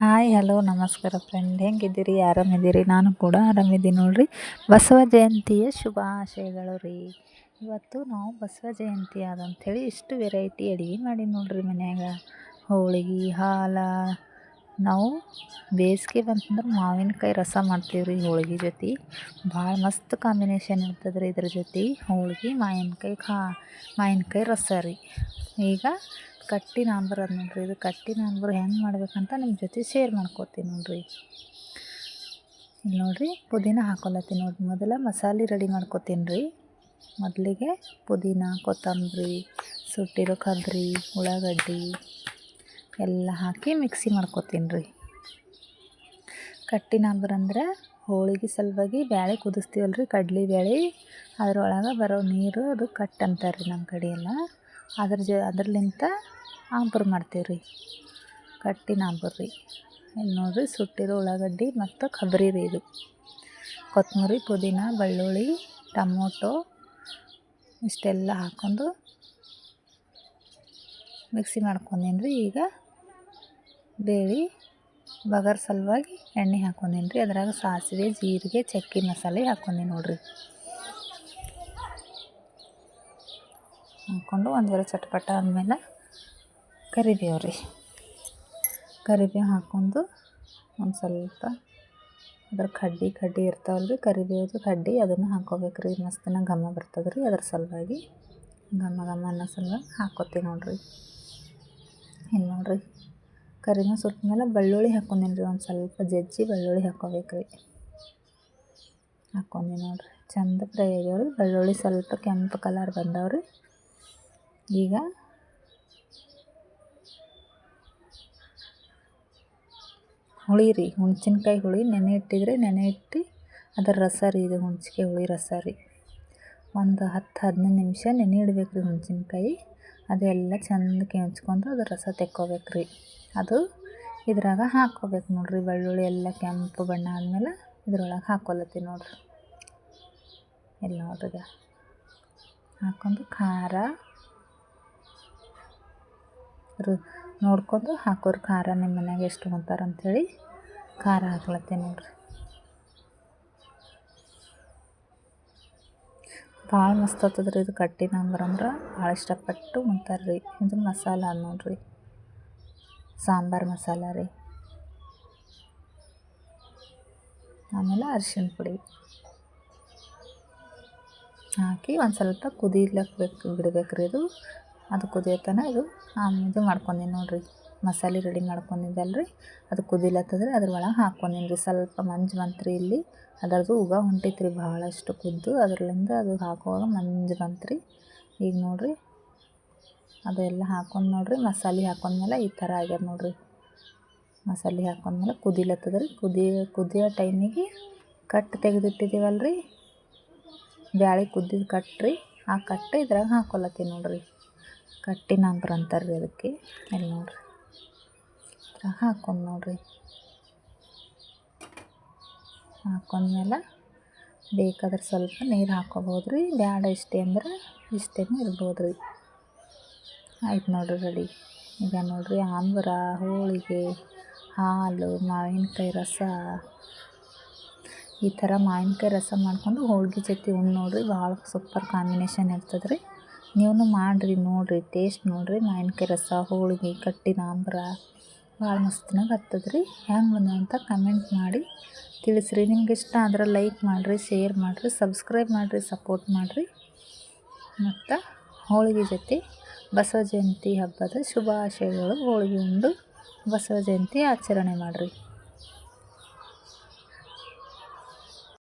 Hi hello ನಮಸ್ಕಾರ friend, ಹೆಂಗಿದ್ದೀರಿ? ಆರಾಮಿದ್ದೀರಿ? ನಾನು ಕೂಡ ಆರಾಮಿದ್ದೀನಿ ನೋಡ್ರಿ. ಬಸವ ಜಯಂತಿಯ ಶುಭಾಶಯಗಳು ರೀ. ಇವತ್ತು ನಾವು ಬಸವ ಜಯಂತಿ ಆದಂಥೇಳಿ ಇಷ್ಟು ವೆರೈಟಿ ಅಡುಗೆ ಮಾಡೀನಿ ನೋಡ್ರಿ ಮನ್ಯಾಗ. ಹೋಳಿಗೆ ಹಾಲು, ನಾವು ಬೇಸಿಗೆ ಬಂತಂದ್ರೆ ಮಾವಿನಕಾಯಿ ರಸ ಮಾಡ್ತೀವಿ ರೀ ಹೋಳಿಗೆ ಜೊತೆ. ಭಾಳ ಮಸ್ತ್ ಕಾಂಬಿನೇಷನ್ ಇರ್ತದೆ ರೀ ಇದ್ರ ಜೊತೆ. ಹೋಳಿಗೆ ಮಾವಿನಕಾಯಿ ರಸ ರೀ. ಈಗ ಕಟ್ಟಿ ನಾಂಬರ್ ಅದು ನೋಡ್ರಿ. ಇದು ಕಟ್ಟಿ ನಾಂಬರ್ ಹೆಂಗೆ ಮಾಡ್ಬೇಕಂತ ನಿಮ್ಮ ಜೊತೆ ಶೇರ್ ಮಾಡ್ಕೋತೀನಿ ನೋಡ್ರಿ. ಇಲ್ಲಿ ನೋಡ್ರಿ, ಪುದೀನ ಹಾಕೊಳತ್ತೀನಿ ನೋಡ್ರಿ. ಮೊದಲ ಮಸಾಲೆ ರೆಡಿ ಮಾಡ್ಕೋತೀನಿ ರೀ. ಮೊದಲಿಗೆ ಪುದೀನ, ಕೊತ್ತಂಬರಿ, ಸುಟ್ಟಿರೋ ಕೊಬ್ಬರಿ, ಉಳ್ಳಾಗಡ್ಡಿ ಎಲ್ಲ ಹಾಕಿ ಮಿಕ್ಸಿ ಮಾಡ್ಕೋತೀನಿ ರೀ. ಕಟ್ಟಿ ನಾಂಬರ್ ಅಂದ್ರೆ ಹೋಳಿಗೆ ಸಲುವಾಗಿ ಬ್ಯಾಳೆ ಕುದಿಸ್ತೀವಲ್ಲ ರೀ, ಕಡ್ಲೆ ಬೇಳೆ, ಅದ್ರೊಳಗೆ ಬರೋ ನೀರು ಅದು ಕಟ್ ಅಂತಾರೆ ರೀ ನಮ್ಮ ಕಡೆ ಎಲ್ಲ. ಅದ್ರಲಿಂತ ಆಂಬೂರು ಮಾಡ್ತೀವಿ ರೀ, ಕಟ್ಟಿ ನಾಂಬೂರು ರೀ. ಇಲ್ಲಿ ನೋಡಿರಿ, ಸುಟ್ಟಿರೋ ಉಳ್ಳಾಗಡ್ಡಿ ಮತ್ತು ಕೊಬ್ಬರಿ ರೀ. ಇದು ಕೊತ್ತಂಬರಿ, ಪುದೀನ, ಬೆಳ್ಳುಳ್ಳಿ, ಟೊಮೊಟೊ ಇಷ್ಟೆಲ್ಲ ಹಾಕ್ಕೊಂಡು ಮಿಕ್ಸಿ ಮಾಡ್ಕೊಂಡೀನಿ ರೀ. ಈಗ ಬೇಳೆ ಬಗರ್ ಸಲುವಾಗಿ ಎಣ್ಣೆ ಹಾಕ್ಕೊಂಡೀನಿ ರೀ. ಅದ್ರಾಗ ಸಾಸಿವೆ, ಜೀರಿಗೆ, ಚಕ್ಕೆ ಮಸಾಲೆ ಹಾಕ್ಕೊಂಡೀನಿ ನೋಡಿರಿ. ಹಾಕ್ಕೊಂಡು ಒಂದೆರಡು ಚಟ್ಪಟ ಆದಮೇಲೆ ಕರಿಬೇವು ರೀ. ಕರಿಬೇವು ಹಾಕ್ಕೊಂಡು ಒಂದು ಸ್ವಲ್ಪ ಅದ್ರ ಕಡ್ಡಿ ಇರ್ತಾವಲ್ಲ ರೀ, ಕರಿಬೇವ್ದು ಕಡ್ಡಿ, ಅದನ್ನು ಹಾಕ್ಕೋಬೇಕು ರೀ. ಮಸ್ತಿನ ಘಮ ಬರ್ತದೆ ರೀ. ಅದ್ರ ಸಲುವಾಗಿ ಘಮ ಅನ್ನೋ ಸಲುವಾಗಿ ಹಾಕ್ಕೋತೀವಿ ನೋಡಿರಿ. ಇಲ್ಲಿ ನೋಡಿರಿ, ಕರಿಬೇವು ಸುಟ್ಟ ಮೇಲೆ ಬೆಳ್ಳುಳ್ಳಿ ಹಾಕ್ಕೊಂಡೀನಿ ರೀ. ಒಂದು ಸ್ವಲ್ಪ ಜಜ್ಜಿ ಬೆಳ್ಳುಳ್ಳಿ ಹಾಕ್ಕೋಬೇಕು ರೀ. ಹಾಕ್ಕೊಂಡಿ ನೋಡಿರಿ, ಚಂದ ಫ್ರೈ ಆಗ್ಯಾವ ರೀ. ಬೆಳ್ಳುಳ್ಳಿ ಸ್ವಲ್ಪ ಕೆಂಪು ಕಲರ್ ಬಂದವ್ರಿ. ಈಗ ಹುಳಿ ರೀ, ಹುಣ್ಸಿನ್ಕಾಯಿ ಹುಳಿ ನೆನೆ ಇಟ್ಟು ಅದರ ರಸ ರೀ. ಇದು ಹುಣ್ಸಿಕಾಯಿ ಹುಳಿ ರಸ ರೀ. ಒಂದು 10-15 ನಿಮಿಷ ನೆನೆ ಇಡ್ಬೇಕು ರೀ ಹುಣ್ಸಿನ್ಕಾಯಿ. ಅದೆಲ್ಲ ಚಂದ ಕೆಂಚ್ಕೊಂಡು ಅದ್ರ ರಸ ತೆಕ್ಕೋಬೇಕು ರೀ. ಅದು ಇದ್ರಾಗ ಹಾಕ್ಕೋಬೇಕು ನೋಡಿರಿ. ಬೆಳ್ಳುಳ್ಳಿ ಎಲ್ಲ ಕೆಂಪು ಬಣ್ಣ ಆದಮೇಲೆ ಇದ್ರೊಳಗೆ ಹಾಕ್ಕೊಳತ್ತೀನಿ ನೋಡಿರಿ. ಇಲ್ಲಿ ನೋಡ್ರಿ, ಹಾಕ್ಕೊಂಡು ಖಾರ ನೋಡ್ಕೊಂಡು ಹಾಕೋರಿ. ಖಾರ ನಿಮ್ಮ ಮನ್ಯಾಗ ಎಷ್ಟು ಉಣ್ತಾರೆ ಅಂಥೇಳಿ ಖಾರ ಹಾಕ್ಲತ್ತೀನಿ ನೋಡಿರಿ. ಭಾಳ ಮಸ್ತ್ ಆಗ್ತದೆ ರೀ ಇದು ಕಟ್ಟಿ ನಾಂಬರ್ ಅಂದ್ರೆ. ಭಾಳ ಇಷ್ಟಪಟ್ಟು ಉಣ್ತಾರೆ ರೀ. ಇದು ಮಸಾಲ ಅದು ನೋಡಿರಿ, ಸಾಂಬಾರು ಮಸಾಲ ರೀ. ಆಮೇಲೆ ಅರಿಶಿಣ ಪುಡಿ ಹಾಕಿ ಒಂದು ಸ್ವಲ್ಪ ಬಿಡ್ಬೇಕು ರೀ. ಅದು ಕುದಿಯತನ ಇದು ಮಾಡ್ಕೊಂಡೀನಿ ನೋಡಿರಿ. ಮಸಾಲೆ ರೆಡಿ ಮಾಡ್ಕೊಂಡಿದ್ದಲ್ಲ ರೀ, ಅದು ಕುದಿಲತ್ತದ್ರಿ. ಅದ್ರೊಳಗೆ ಹಾಕ್ಕೊಂಡೀನಿ ರೀ. ಸ್ವಲ್ಪ ಮಂಜು ಬಂತು ರೀ. ಇಲ್ಲಿ ಅದರದ್ದು ಉಗ ಹೊಂಟಿತ್ತು ರೀ ಭಾಳಷ್ಟು ಕುದ್ದು. ಅದರಲ್ಲಿಂದ ಅದು ಹಾಕುವಾಗ ಮಂಜು ಬಂತು ರೀ. ಈಗ ನೋಡಿರಿ, ಅದೆಲ್ಲ ಹಾಕ್ಕೊಂಡು ನೋಡಿರಿ, ಮಸಾಲೆ ಹಾಕ್ಕೊಂಡ್ಮೇಲೆ ಈ ಥರ ಆಗ್ಯದ ನೋಡಿರಿ. ಮಸಾಲೆ ಹಾಕ್ಕೊಂಡ್ಮೇಲೆ ಕುದಿಲತ್ತದ ರೀ. ಕುದಿಯೋ ಟೈಮಿಗೆ ಕಟ್ಟು ತೆಗೆದಿಟ್ಟಿದ್ದೀವಲ್ಲ ರೀ, ಬ್ಯಾಳೆ ಕುದ್ದಿದ್ದು ಕಟ್ರಿ. ಆ ಕಟ್ಟು ಇದ್ರಾಗ ಹಾಕ್ಕೊಳತ್ತೀನಿ ನೋಡಿರಿ. ಕಟ್ಟಿ ನಾಂಬರ್ ಅಂತಾರೆ ರೀ ಅದಕ್ಕೆ. ಇಲ್ಲಿ ನೋಡಿರಿ, ಇದ್ರಾಗ ಹಾಕ್ಕೊಂಡು ನೋಡಿರಿ. ಹಾಕ್ಕೊಂಡ್ಮೇಲೆ ಬೇಕಾದ್ರೆ ಸ್ವಲ್ಪ ನೀರು ಹಾಕ್ಕೋಬೋದು ರೀ. ಬ್ಯಾಡ ಇಷ್ಟೇ ಅಂದ್ರೆ ಇಷ್ಟೇನೂ ಇರ್ಬೋದು ರೀ. ಆಯ್ತು ನೋಡಿರಿ, ರೆಡಿ. ಈಗ ನೋಡಿರಿ, ಆಂಬೂರ, ಹೋಳಿಗೆ, ಹಾಲು, ಮಾವಿನಕಾಯಿ ರಸ, ಈ ಥರ ಮಾವಿನಕಾಯಿ ರಸ ಮಾಡ್ಕೊಂಡು ಹೋಳಿಗೆ ಜೊತೆ ನೋಡಿರಿ. ಭಾಳ ಸೂಪರ್ ಕಾಂಬಿನೇಷನ್ ಇರ್ತದೆ ರೀ. ನೀವು ಮಾಡಿರಿ, ನೋಡಿರಿ, ಟೇಸ್ಟ್ ನೋಡಿರಿ. ಮಾವಿನಕಾಯಿ ರಸ, ಹೋಳಿಗೆ, ಕಟ್ಟಿ ನಾಂಬರ ಭಾಳ ಮಸ್ತಿನಾಗ ಹತ್ತದ ರೀ. ಹೆಂಗೆ ಬಂದ ಅಂತ ಕಮೆಂಟ್ ಮಾಡಿ ತಿಳಿಸ್ರಿ. ನಿಮ್ಗೆ ಇಷ್ಟ ಆದ್ರೆ ಲೈಕ್ ಮಾಡಿರಿ, ಶೇರ್ ಮಾಡಿರಿ, ಸಬ್ಸ್ಕ್ರೈಬ್ ಮಾಡಿರಿ, ಸಪೋರ್ಟ್ ಮಾಡಿರಿ. ಮತ್ತು ಹೋಳಿಗೆ ಜೊತೆ ಬಸವ ಜಯಂತಿ ಹಬ್ಬದ ಶುಭಾಶಯಗಳು. ಹೋಳಿಗೆ ಉಂಡು ಬಸವ ಜಯಂತಿ ಆಚರಣೆ ಮಾಡಿರಿ.